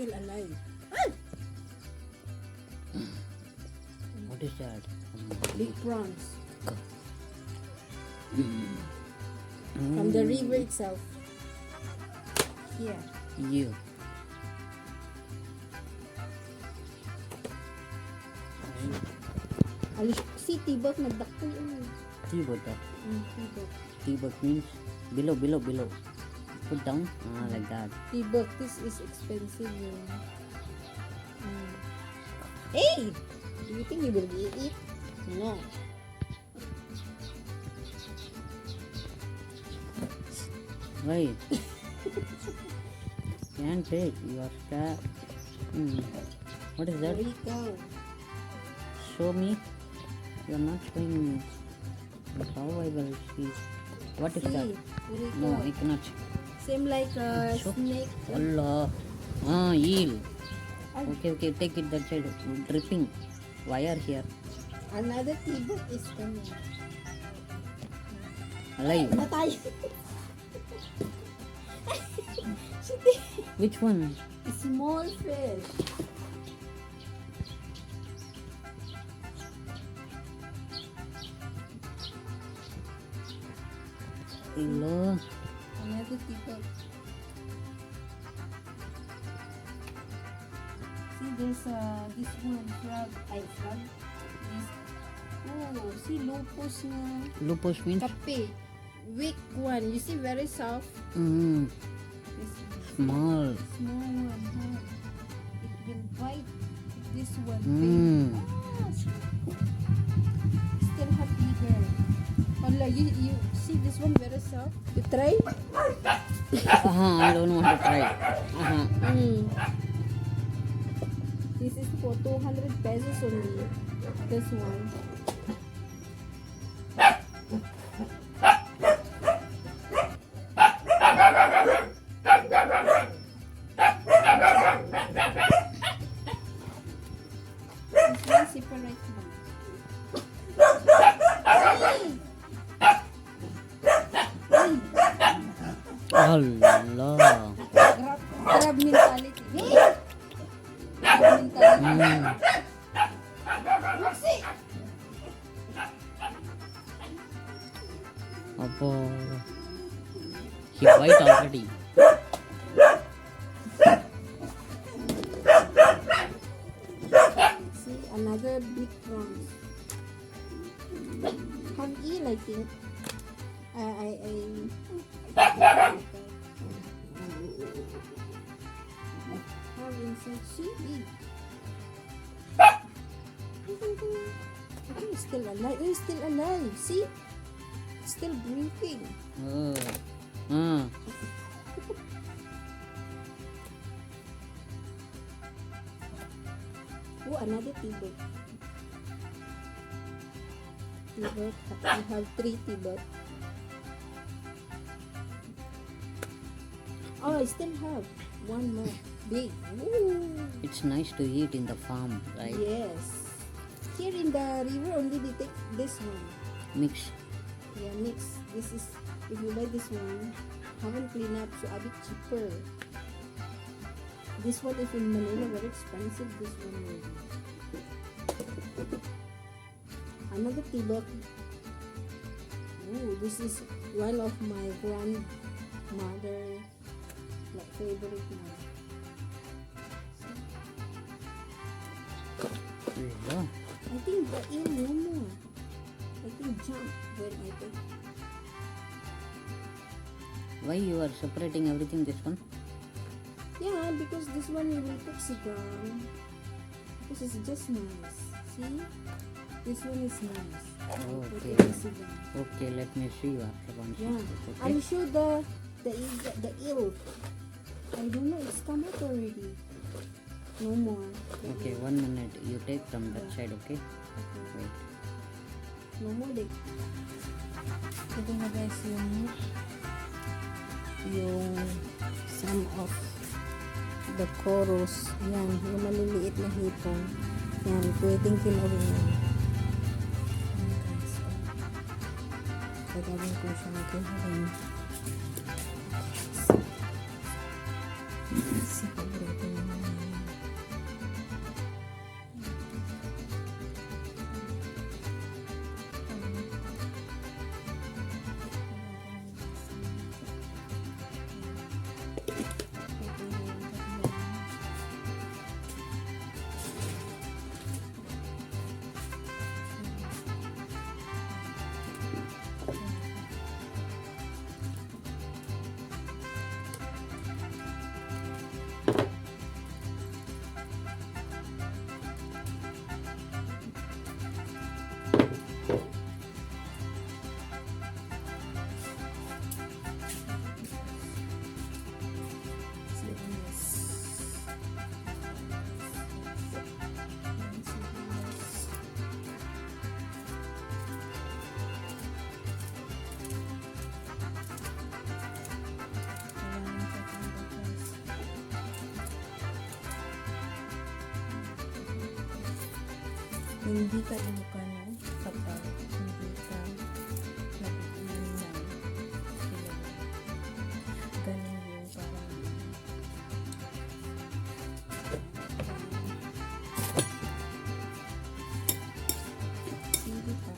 still alive. What is that? Big prawns Mm. from the river itself. Here. You. Si tibok nagdakto yun. Tibot. Tibok. Tibot means below. Put down. Like that. Tibok, this is expensive yun. Hey! Do you think you will eat it? No. Wait. Can't take. You are scared. What is that? Rico. Show me. You are not showing me. How I will see? What is that? Rico. No, I cannot. Same like a Show. snake. Allah. Eel. Okay, take it that side. Dripping. Wire here. Another tibok is coming. Alive. Natay. Which one? Small fish. Hello. Another tibok. See, there's this one frog. Frog. This. Oh, see lupus na. Lupus means? Kape. Weak one. You see, very soft. This Small. small one. Huh? It will bite this one. Still have bigger. Hala, you see this one very soft. You try? I don't want to try. This is for 200 pesos only. This one. This one separate one. Allah. Grab mentality. Hey! Grab mentality. Oopsie! Appo. He bite already. See, another big prawns. Have eel, I think. Have inside. See, big. Okay, it's still alive. Oh, it's still alive. See? It's still breathing. Oh, another tibok. Tibok. We have 3 tibok. Oh, I still have one more. Big. Ooh. It's nice to eat in the farm, right? Yes. Here in the river only they take this one. Mix. Yeah, mix. This is, if you buy this one, haven't cleaned up, so a bit cheaper. This one is in Manila, very expensive. This one will be. Another tibok. Oh, this is one of my grandmother favorite one. Yeah. I think the eel no more. I think jump when I take. Why you are separating everything this one? Yeah, because this one we will put cigar. Because it's just nice. See? This one is nice. Okay. Cigar. Okay, let me see you after one Yeah. second, okay? I'm sure the eel. I don't know, it's come out already. No more. Okay, 1 minute. You take from that side, okay? Wait. No more day. Ito na guys yung some of the chorus. Yan, yung maliliit na hipon. Yan, pwedeng kinawin yan. Yan guys. Gagawin ko siya na kinawin. Kasi paborito niya naman yan. Hindi ka ilokano kapag hindi ka natutunan ng sila. Ganun yung parang sige pa.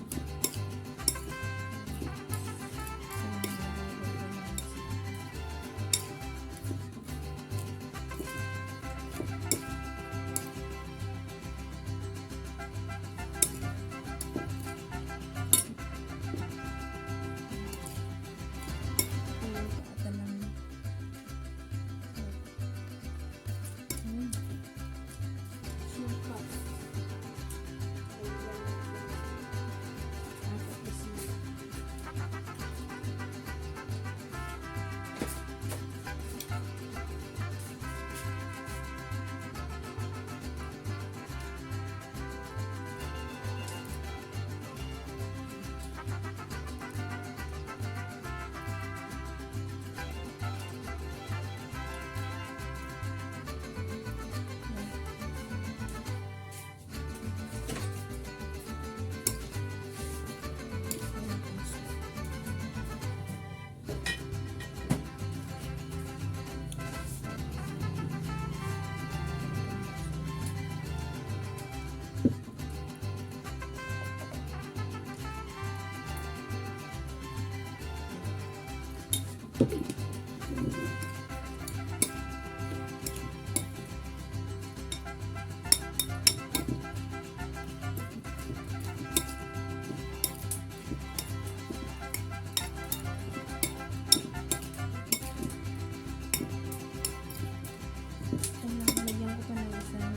Lagyan ko pa ng isang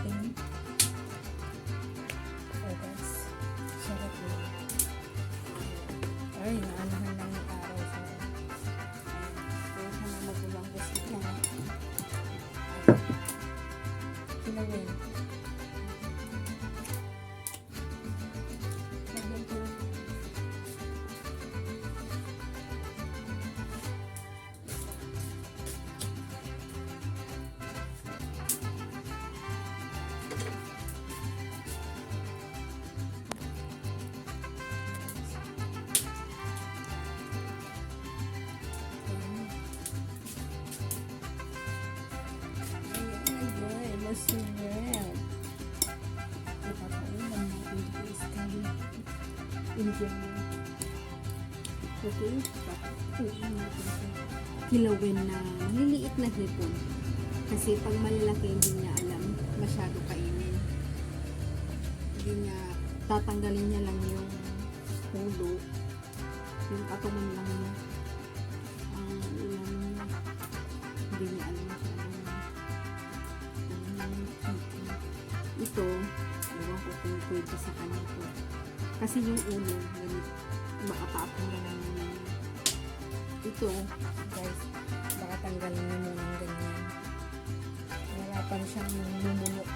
thing. Oh guys, sarap yun. Ay, naanahan lang yung araw sa kaya ka na magulang kasi yan. Kilawin. Lagyan ko. Masarap. Ipapaulam natin guys kami. Indian. Okay? Ipapaulam natin ito. Kilawin na maliliit na hipon. Kasi pag malalaki hindi niya alam masyado kainin. Hindi niya tatanggalin niya lang yung ulo. Yung katawan lang niya. Ang ulam niya. Hindi niya alam masyado. Ito, ewan ko kung pwede sa kanya ito. Kasi yung ulo, ganit, makapapong na lang naman. Ito, guys, baka tanggalin niyo muna ng ganyan. Wala pa siyang lumulok.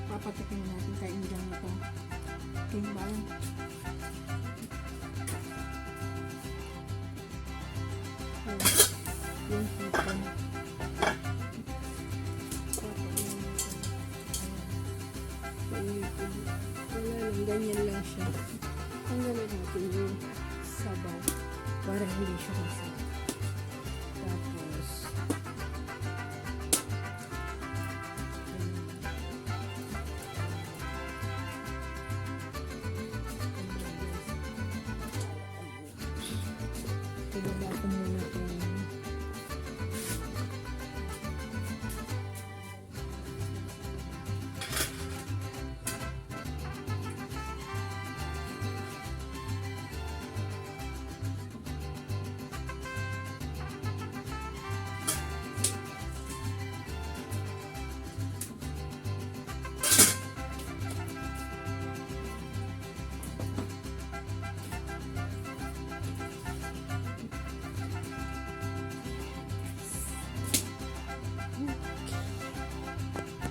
papatikin natin kay Injang ito. Okay ba? Yung hipon. Wala lang, ganyan lang siya. Tanggalin natin yung sabaw para hindi siya masabaw.